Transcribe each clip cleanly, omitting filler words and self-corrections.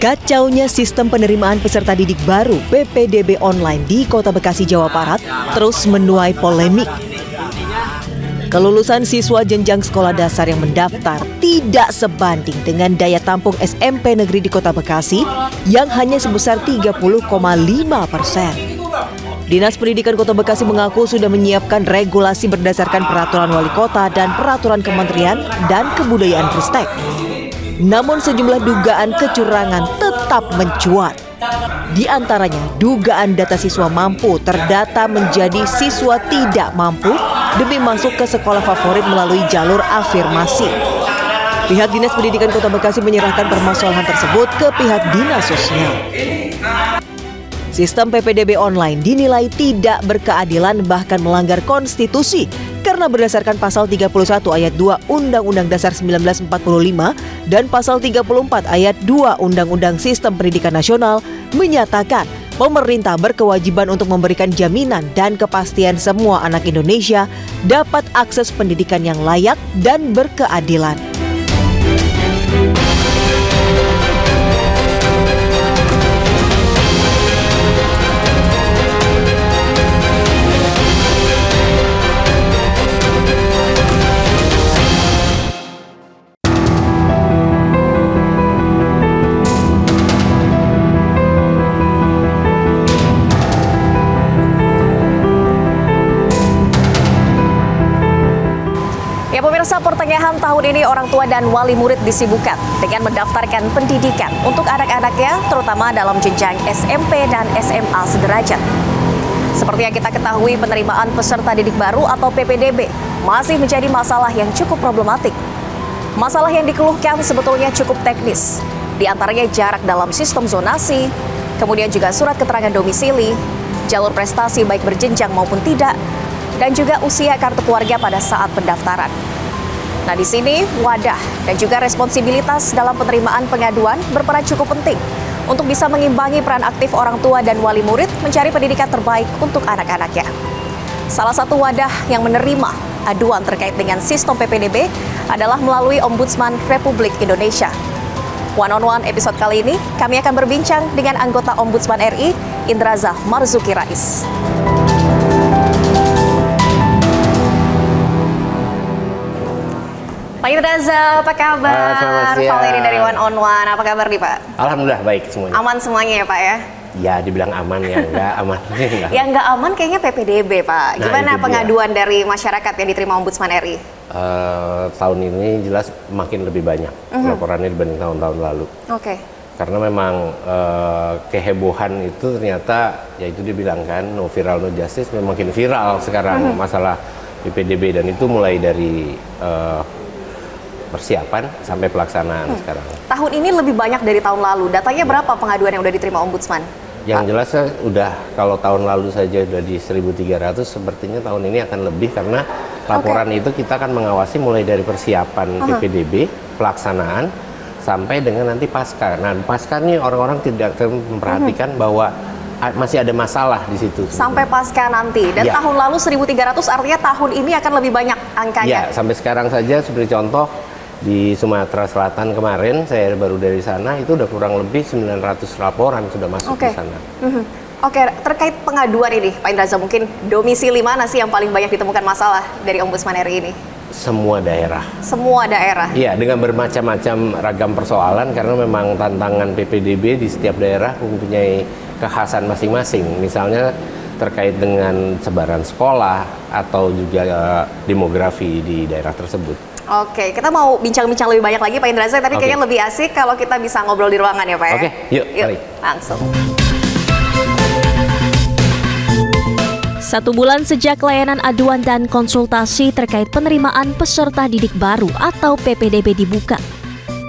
Kacaunya sistem penerimaan peserta didik baru PPDB online di Kota Bekasi, Jawa Barat terus menuai polemik. Kelulusan siswa jenjang sekolah dasar yang mendaftar tidak sebanding dengan daya tampung SMP negeri di Kota Bekasi yang hanya sebesar 30,5%. Dinas Pendidikan Kota Bekasi mengaku sudah menyiapkan regulasi berdasarkan peraturan wali kota dan peraturan Kementerian dan Kebudayaan Ristek. Namun sejumlah dugaan kecurangan tetap mencuat. Di antaranya dugaan data siswa mampu terdata menjadi siswa tidak mampu demi masuk ke sekolah favorit melalui jalur afirmasi. Pihak Dinas Pendidikan Kota Bekasi menyerahkan permasalahan tersebut ke pihak Dinas Sosial. Sistem PPDB online dinilai tidak berkeadilan bahkan melanggar konstitusi karena berdasarkan pasal 31 ayat 2 Undang-Undang Dasar 1945 dan pasal 34 ayat 2 Undang-Undang Sistem Pendidikan Nasional menyatakan pemerintah berkewajiban untuk memberikan jaminan dan kepastian semua anak Indonesia dapat akses pendidikan yang layak dan berkeadilan. Pemirsa, pertengahan tahun ini orang tua dan wali murid disibukkan dengan mendaftarkan pendidikan untuk anak-anaknya, terutama dalam jenjang SMP dan SMA sederajat. Seperti yang kita ketahui, penerimaan peserta didik baru atau PPDB masih menjadi masalah yang cukup problematik. Masalah yang dikeluhkan sebetulnya cukup teknis, di antaranya jarak dalam sistem zonasi, kemudian juga surat keterangan domisili, jalur prestasi baik berjenjang maupun tidak, dan juga usia kartu keluarga pada saat pendaftaran. Nah, di sini wadah dan juga responsibilitas dalam penerimaan pengaduan berperan cukup penting untuk bisa mengimbangi peran aktif orang tua dan wali murid mencari pendidikan terbaik untuk anak-anaknya. Salah satu wadah yang menerima aduan terkait dengan sistem PPDB adalah melalui Ombudsman Republik Indonesia. One on One episode kali ini, kami akan berbincang dengan anggota Ombudsman RI, Indraza Marzuki Rais. Pak Indraza, apa kabar? Selamat siang. Valeri dari One on One, apa kabar nih Pak? Alhamdulillah baik semuanya. Aman semuanya ya Pak ya? Ya dibilang aman ya enggak aman. Yang nggak aman kayaknya PPDB Pak. Gimana pengaduan dari masyarakat yang diterima Ombudsman RI? Tahun ini jelas makin lebih banyak laporannya dibanding tahun-tahun lalu. Oke. Karena memang kehebohan itu ternyata, ya itu dibilang kan, no viral no justice, memang makin viral sekarang masalah PPDB, dan itu mulai dari persiapan sampai pelaksanaan sekarang. Tahun ini lebih banyak dari tahun lalu. Datanya berapa pengaduan yang udah diterima Ombudsman? Yang jelas udah, kalau tahun lalu saja udah di 1.300, sepertinya tahun ini akan lebih karena laporan itu kita akan mengawasi mulai dari persiapan PPDB, pelaksanaan, sampai dengan nanti pasca. Nah, pasca ini orang-orang tidak memperhatikan bahwa masih ada masalah di situ. Sampai pasca nanti. Dan tahun lalu 1.300 artinya tahun ini akan lebih banyak angkanya. Ya, sampai sekarang saja seperti contoh di Sumatera Selatan kemarin, saya baru dari sana, itu udah kurang lebih 900 laporan sudah masuk di sana. Oke, terkait pengaduan ini, Pak Indraza, mungkin domisili mana sih yang paling banyak ditemukan masalah dari Ombudsman RI ini? Semua daerah. Semua daerah? Iya, dengan bermacam-macam ragam persoalan, karena memang tantangan PPDB di setiap daerah mempunyai kekhasan masing-masing. Misalnya terkait dengan sebaran sekolah atau juga demografi di daerah tersebut. Oke, kita mau bincang-bincang lebih banyak lagi Pak Indraza, tapi kayaknya lebih asik kalau kita bisa ngobrol di ruangan ya Pak ya? Oke, yuk. Langsung. 1 bulan sejak layanan aduan dan konsultasi terkait penerimaan peserta didik baru atau PPDB dibuka,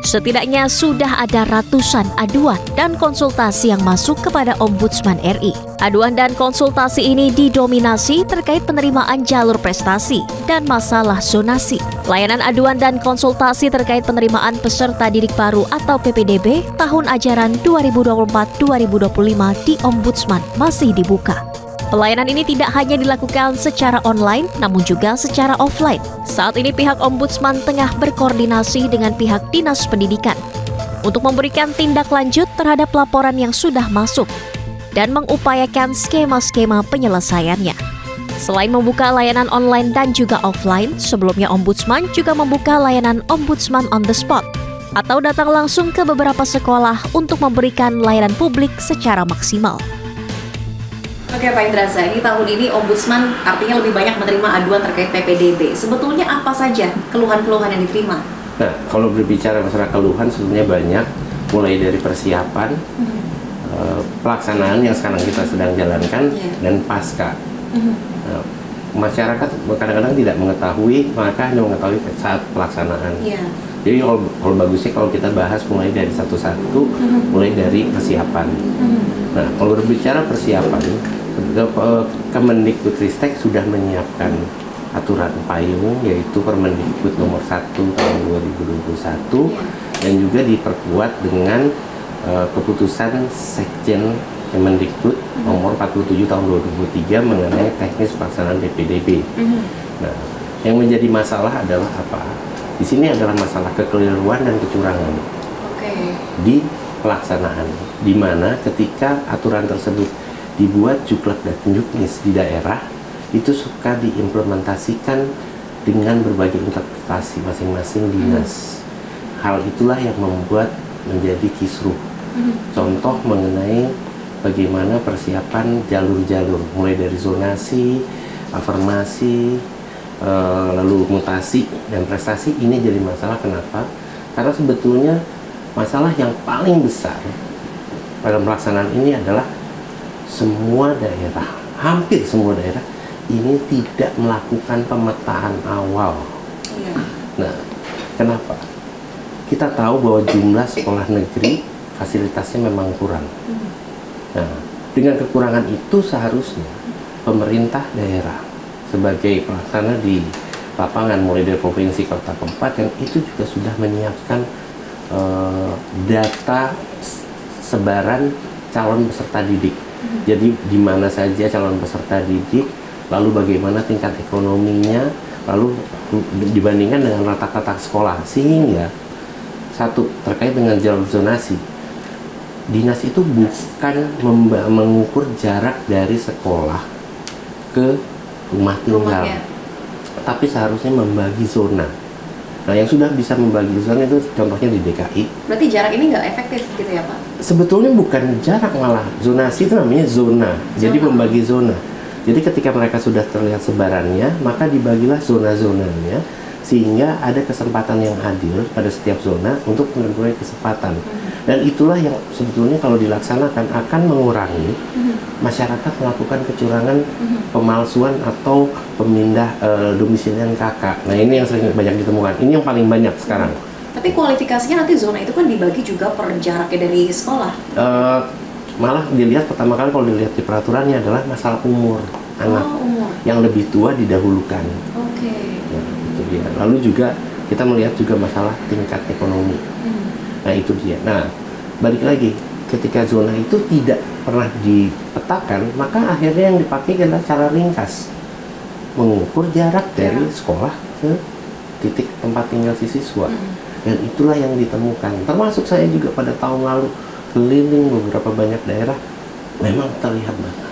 setidaknya sudah ada ratusan aduan dan konsultasi yang masuk kepada Ombudsman RI. Aduan dan konsultasi ini didominasi terkait penerimaan jalur prestasi dan masalah zonasi. Layanan aduan dan konsultasi terkait penerimaan peserta didik baru atau PPDB tahun ajaran 2024-2025 di Ombudsman masih dibuka. Pelayanan ini tidak hanya dilakukan secara online, namun juga secara offline. Saat ini pihak Ombudsman tengah berkoordinasi dengan pihak Dinas Pendidikan. untuk memberikan tindak lanjut terhadap laporan yang sudah masuk dan mengupayakan skema-skema penyelesaiannya. Selain membuka layanan online dan juga offline, sebelumnya Ombudsman juga membuka layanan Ombudsman on the spot atau datang langsung ke beberapa sekolah untuk memberikan layanan publik secara maksimal. Oke Pak Indraza, ini tahun ini Ombudsman artinya lebih banyak menerima aduan terkait PPDB. Sebetulnya apa saja keluhan-keluhan yang diterima? Nah, kalau berbicara masalah keluhan sebenarnya banyak, mulai dari persiapan, pelaksanaan yang sekarang kita sedang jalankan, dan pasca. Nah, masyarakat kadang-kadang tidak mengetahui, maka hanya mengetahui saat pelaksanaan. Jadi kalau bagusnya kalau kita bahas mulai dari satu-satu, mulai dari persiapan. Nah, kalau berbicara persiapan, Kemendikbudristek sudah menyiapkan aturan payung, yaitu Permendikbud nomor 1 tahun 2021, dan juga diperkuat dengan keputusan Sekjen Kemendikbud nomor 47 tahun 2003 mengenai teknis pelaksanaan PPDB. Nah, yang menjadi masalah adalah apa? Di sini adalah masalah kekeliruan dan kecurangan di pelaksanaan, di mana ketika aturan tersebut dibuat juklak dan juknis di daerah, itu suka diimplementasikan dengan berbagai interpretasi masing-masing dinas. Hal itulah yang membuat menjadi kisruh. Contoh mengenai bagaimana persiapan jalur-jalur, mulai dari zonasi, afirmasi, lalu mutasi dan prestasi. Ini jadi masalah. Kenapa? Karena sebetulnya masalah yang paling besar pada pelaksanaan ini adalah semua daerah, hampir semua daerah ini tidak melakukan pemetaan awal. Nah, kenapa? Kita tahu bahwa jumlah sekolah negeri fasilitasnya memang kurang. Nah, dengan kekurangan itu seharusnya pemerintah daerah sebagai pelaksana di lapangan, mulai dari provinsi, kota, kabupaten, itu juga sudah menyiapkan data sebaran calon peserta didik. Jadi di mana saja calon peserta didik, lalu bagaimana tingkat ekonominya, lalu dibandingkan dengan rata-rata sekolah. Sehingga satu, terkait dengan jalur zonasi, dinas itu bukan mengukur jarak dari sekolah ke rumah tinggal, tapi seharusnya membagi zona. Nah, yang sudah bisa membagi zona itu contohnya di DKI. Berarti jarak ini nggak efektif gitu ya Pak? Sebetulnya bukan jarak, malah zonasi itu namanya zona. Jadi membagi zona. Jadi ketika mereka sudah terlihat sebarannya, maka dibagilah zona-zonanya, sehingga ada kesempatan yang adil pada setiap zona untuk mempunyai kesempatan. Dan itulah yang sebetulnya kalau dilaksanakan akan mengurangi masyarakat melakukan kecurangan, pemalsuan atau pemindah domisilian kakak. Nah, ini yang sering banyak ditemukan. Ini yang paling banyak sekarang. Tapi kualifikasinya nanti zona itu kan dibagi juga per jaraknya dari sekolah. Malah dilihat pertama kali kalau dilihat di peraturannya adalah masalah umur anak. Yang lebih tua didahulukan. Nah, itu dia. Lalu juga kita melihat juga masalah tingkat ekonomi. Nah, itu dia. Nah, balik lagi, ketika zona itu tidak pernah dipetakan, maka akhirnya yang dipakai adalah cara ringkas, mengukur jarak dari sekolah ke titik tempat tinggal si siswa. Dan itulah yang ditemukan. Termasuk saya juga pada tahun lalu keliling beberapa banyak daerah, memang terlihat banget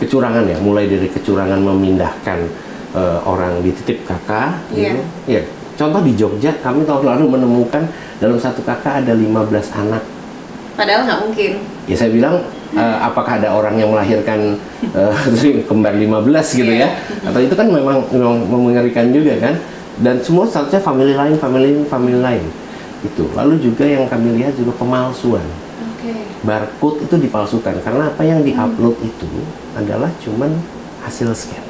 kecurangan ya, mulai dari kecurangan memindahkan orang di titip kakak, gitu. Ya. Contoh di Jogja, kami tahun lalu menemukan dalam satu kakak ada 15 anak. Padahal nggak mungkin. Ya saya bilang, apakah ada orang yang melahirkan kembar 15 gitu ya? Atau itu kan memang mengerikan juga kan? Dan semua seharusnya family lain. Itu. Lalu juga yang kami lihat juga pemalsuan. Barcode itu dipalsukan karena apa yang diupload itu adalah cuman hasil scan.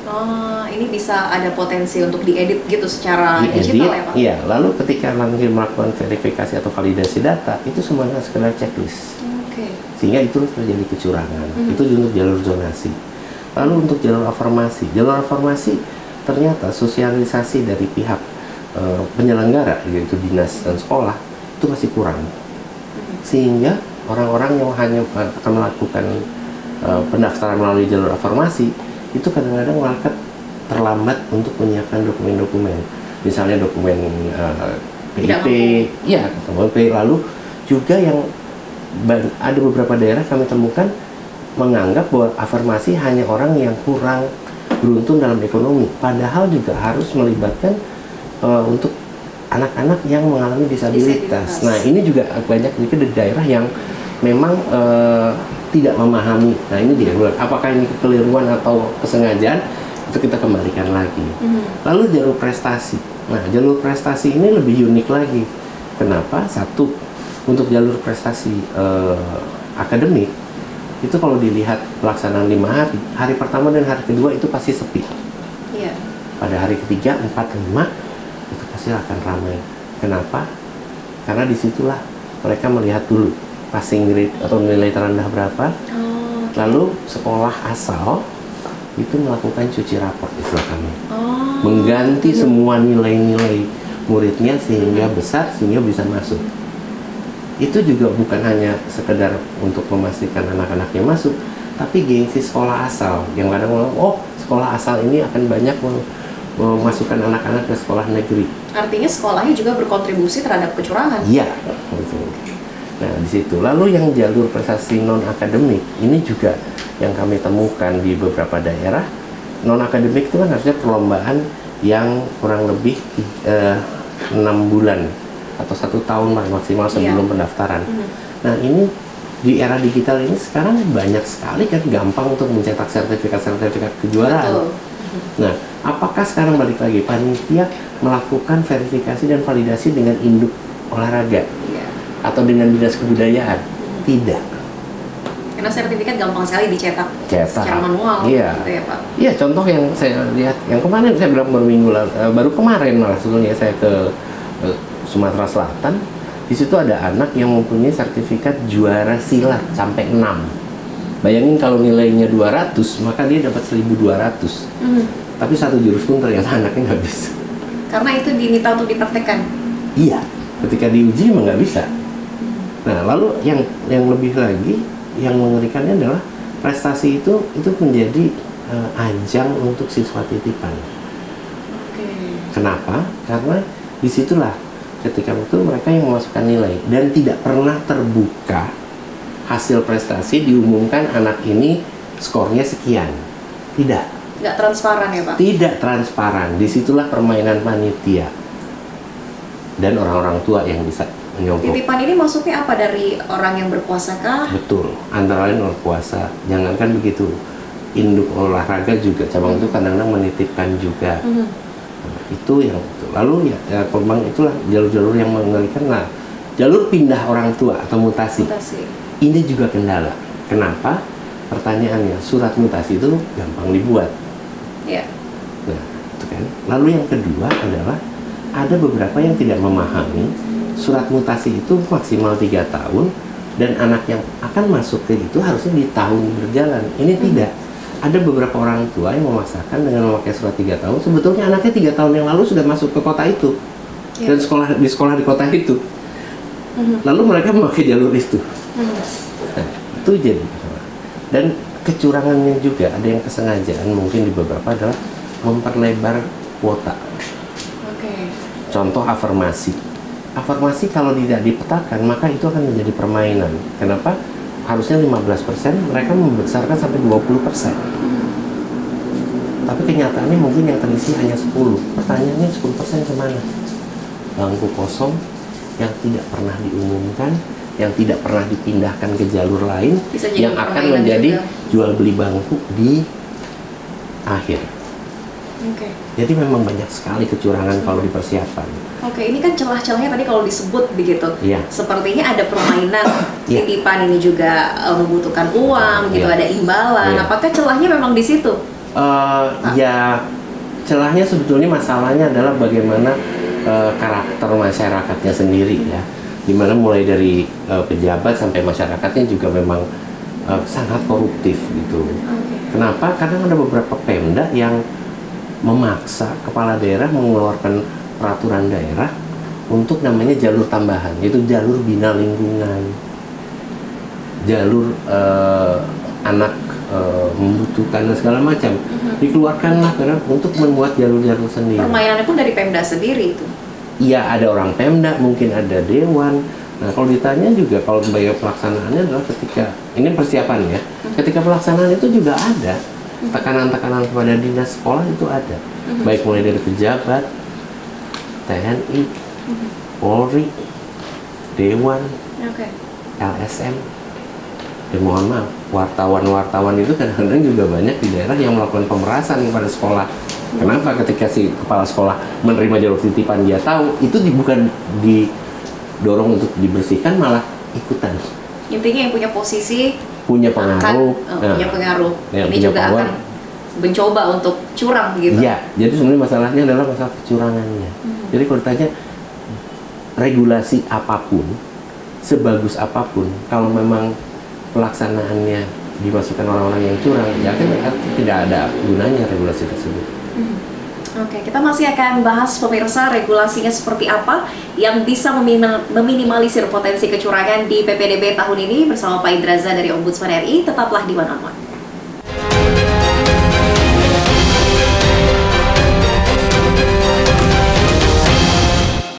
Oh, ini bisa ada potensi untuk diedit gitu secara digital ya Pak? Iya, lalu ketika nanti melakukan verifikasi atau validasi data, itu semuanya sekedar checklist. Sehingga itu terjadi kecurangan. Itu untuk jalur zonasi. Lalu untuk jalur afirmasi ternyata sosialisasi dari pihak penyelenggara, yaitu dinas dan sekolah, itu masih kurang. Sehingga orang-orang yang hanya akan melakukan pendaftaran melalui jalur afirmasi, itu kadang-kadang masyarakat terlambat untuk menyiapkan dokumen-dokumen, misalnya dokumen PIP, ya PIP. Lalu juga yang ada beberapa daerah kami temukan menganggap bahwa afirmasi hanya orang yang kurang beruntung dalam ekonomi, padahal juga harus melibatkan untuk anak-anak yang mengalami disabilitas. Nah, ini juga banyak juga di daerah yang memang tidak memahami. Nah, ini dia, apakah ini kekeliruan atau kesengajaan, itu kita kembalikan lagi. Lalu jalur prestasi. Nah, jalur prestasi ini lebih unik lagi. Kenapa? Satu, untuk jalur prestasi akademik, itu kalau dilihat pelaksanaan 5 hari, hari pertama dan hari kedua itu pasti sepi. Iya. Pada hari ketiga, 4, 5, itu pasti akan ramai. Kenapa? Karena disitulah mereka melihat dulu passing grade atau nilai terendah berapa. Lalu sekolah asal itu melakukan cuci raport, istilah kami. Mengganti semua nilai-nilai muridnya sehingga besar, sehingga bisa masuk. Itu juga bukan hanya sekedar untuk memastikan anak-anaknya masuk, tapi gengsi sekolah asal yang kadang sekolah asal ini akan banyak memasukkan anak-anak ke sekolah negeri. Artinya sekolahnya juga berkontribusi terhadap kecurangan. Iya, betul. Nah, di situ. Lalu yang jalur prestasi non akademik ini juga yang kami temukan di beberapa daerah. Non akademik itu kan harusnya perlombaan yang kurang lebih 6 bulan atau 1 tahun maksimal sebelum pendaftaran. Nah, ini di era digital ini sekarang banyak sekali kan, gampang untuk mencetak sertifikat kejuaraan. Betul. Nah, apakah sekarang balik lagi panitia melakukan verifikasi dan validasi dengan induk olahraga atau dengan dinas kebudayaan? Tidak. Karena sertifikat gampang sekali dicetak secara manual, iya. Gitu ya Pak? Iya, contoh yang saya lihat, yang kemarin saya baru minggu lalu, baru kemarin malah sebetulnya saya ke Sumatera Selatan, di situ ada anak yang mempunyai sertifikat juara silat sampai 6. Bayangin kalau nilainya 200, maka dia dapat 1.200. Tapi satu jurus pun ternyata anaknya nggak bisa. Karena itu diminta untuk dipraktekkan. Iya, ketika diuji emang nggak bisa. Nah, lalu yang lebih lagi, yang mengerikannya adalah prestasi itu menjadi ajang untuk siswa titipan. Kenapa? Karena disitulah ketika itu mereka yang memasukkan nilai dan tidak pernah terbuka hasil prestasi diumumkan anak ini skornya sekian. Tidak. Nggak transparan ya Pak? Tidak transparan. Disitulah permainan panitia dan orang-orang tua yang bisa menyogok. Titipan ini maksudnya apa, dari orang yang berkuasa kah? Betul. Antara lain orang kuasa. Jangankan begitu, induk olahraga juga cabang itu kadang-kadang menitipkan juga. Itu yang itu. Lalu ya memang itulah jalur-jalur yang mengerikan. Nah, jalur pindah orang tua atau mutasi. Ini juga kendala. Kenapa? Pertanyaannya, surat mutasi itu gampang dibuat. Iya. Nah, itu kan. Lalu yang kedua adalah ada beberapa yang tidak memahami surat mutasi itu maksimal 3 tahun dan anak yang akan masuk ke itu harusnya di tahun berjalan. Ini tidak. Ada beberapa orang tua yang memaksakan dengan memakai surat 3 tahun. Sebetulnya anaknya 3 tahun yang lalu sudah masuk ke kota itu dan sekolah di kota itu. Lalu mereka memakai jalur itu. Nah, itu jadi. Dan kecurangannya juga ada yang kesengajaan mungkin di beberapa adalah memperlebar kuota. Contoh afirmasi. Afirmasi kalau tidak dipetakan maka itu akan menjadi permainan. Kenapa? Harusnya 15%, mereka membesarkan sampai 20%. Tapi kenyataannya mungkin yang terisi hanya 10. Pertanyaannya 10% kemana? Bangku kosong yang tidak pernah diumumkan, yang tidak pernah dipindahkan ke jalur lain, yang akan menjadi jual beli bangku di akhir. Jadi memang banyak sekali kecurangan kalau di persiapan. Ini kan celah-celahnya tadi kalau disebut begitu. Sepertinya ada permainan titipan ini juga membutuhkan uang, gitu, ada imbalan. Apakah celahnya memang di situ? Ya, celahnya sebetulnya masalahnya adalah bagaimana karakter masyarakatnya sendiri ya. Dimana mulai dari pejabat sampai masyarakatnya juga memang sangat koruptif gitu. Kenapa? Karena ada beberapa Pemda yang memaksa kepala daerah mengeluarkan peraturan daerah untuk namanya jalur tambahan, yaitu jalur bina lingkungan, jalur anak membutuhkan dan segala macam. Dikeluarkanlah karena untuk membuat jalur-jalur sendiri. Permainannya pun dari Pemda sendiri itu. Ya ada orang Pemda, mungkin ada Dewan. Nah kalau ditanya juga, kalau biaya pelaksanaannya adalah ketika, ini persiapan ya, ketika pelaksanaan itu juga ada tekanan-tekanan kepada dinas sekolah itu ada. Baik mulai dari pejabat, TNI, Polri, Dewan, LSM, dan mohon maaf, wartawan-wartawan itu kadang-kadang juga banyak di daerah yang melakukan pemerasan kepada sekolah. Kenapa? Ketika si kepala sekolah menerima jalur titipan, dia tahu itu bukan didorong untuk dibersihkan, malah ikutan. Intinya yang punya posisi punya pengaruh, punya pengaruh. Ya, ini punya juga power. akan mencoba untuk curang gitu. Iya, jadi sebenarnya masalahnya adalah masalah kecurangannya. Jadi kalau ditanya regulasi apapun, sebagus apapun, kalau memang pelaksanaannya dimasukkan orang-orang yang curang, ya kan tidak ada gunanya regulasi tersebut. Oke, kita masih akan bahas pemirsa regulasinya seperti apa yang bisa meminimalisir potensi kecurangan di PPDB tahun ini bersama Pak Indraza dari Ombudsman RI. Tetaplah di One on One.